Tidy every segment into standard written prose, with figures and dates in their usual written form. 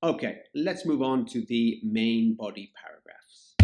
Okay, let's move on to the main body paragraphs.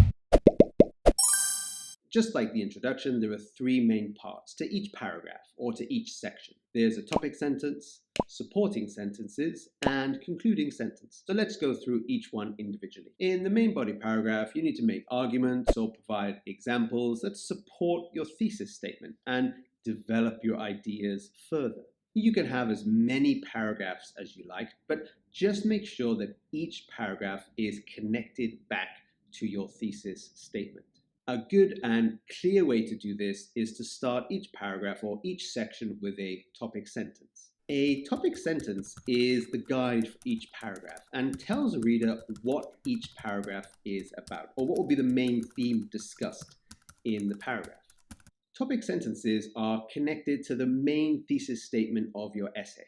Just like the introduction, there are three main parts to each paragraph or to each section. There's a topic sentence, supporting sentences, and concluding sentence. So let's go through each one individually. In the main body paragraph, you need to make arguments or provide examples that support your thesis statement and develop your ideas further. You can have as many paragraphs as you like, but just make sure that each paragraph is connected back to your thesis statement. A good and clear way to do this is to start each paragraph or each section with a topic sentence. A topic sentence is the guide for each paragraph and tells the reader what each paragraph is about, or what will be the main theme discussed in the paragraph. Topic sentences are connected to the main thesis statement of your essay.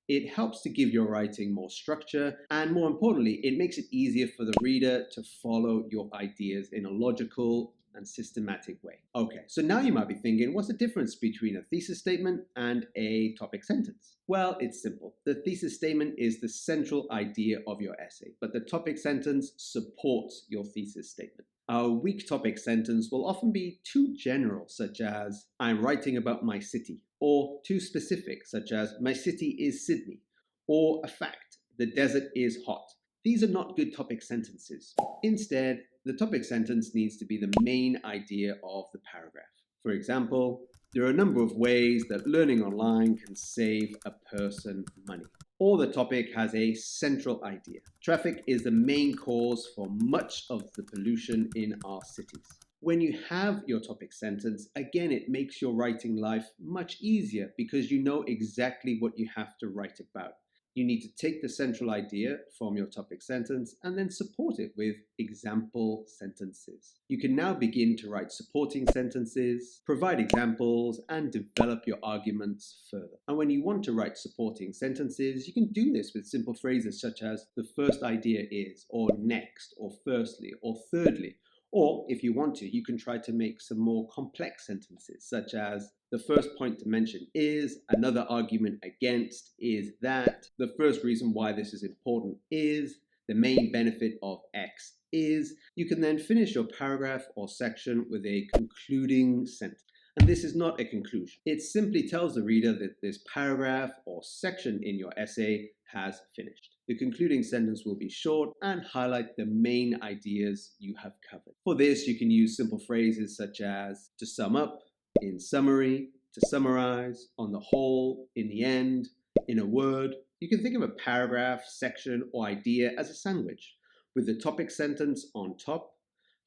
It helps to give your writing more structure, and more importantly, it makes it easier for the reader to follow your ideas in a logical and systematic way. Okay, so now you might be thinking, what's the difference between a thesis statement and a topic sentence? Well, it's simple. The thesis statement is the central idea of your essay, but the topic sentence supports your thesis statement. A weak topic sentence will often be too general, such as, I'm writing about my city, or too specific, such as, my city is Sydney, or a fact, the desert is hot. These are not good topic sentences. Instead, the topic sentence needs to be the main idea of the paragraph. For example, there are a number of ways that learning online can save a person money. Or the topic has a central idea. Traffic is the main cause for much of the pollution in our cities. When you have your topic sentence, again, it makes your writing life much easier because you know exactly what you have to write about. You need to take the central idea from your topic sentence and then support it with example sentences. You can now begin to write supporting sentences, provide examples, and develop your arguments further. And when you want to write supporting sentences, you can do this with simple phrases such as the first idea is, or next, or firstly, or thirdly. Or, if you want to, you can try to make some more complex sentences, such as the first point to mention is, another argument against is that, the first reason why this is important is, the main benefit of X is. You can then finish your paragraph or section with a concluding sentence. And this is not a conclusion. It simply tells the reader that this paragraph or section in your essay has finished. The concluding sentence will be short and highlight the main ideas you have covered. For this, you can use simple phrases such as to sum up, in summary, to summarize, on the whole, in the end, in a word. You can think of a paragraph, section, or idea as a sandwich, with the topic sentence on top,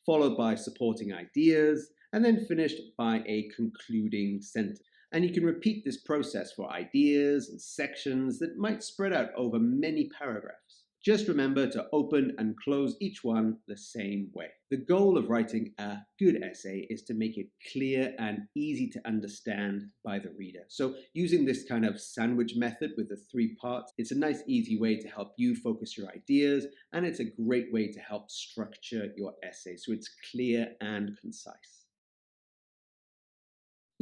followed by supporting ideas, and then finished by a concluding sentence. And you can repeat this process for ideas and sections that might spread out over many paragraphs. Just remember to open and close each one the same way. The goal of writing a good essay is to make it clear and easy to understand by the reader. So using this kind of sandwich method with the three parts, it's a nice easy way to help you focus your ideas, and it's a great way to help structure your essay so it's clear and concise.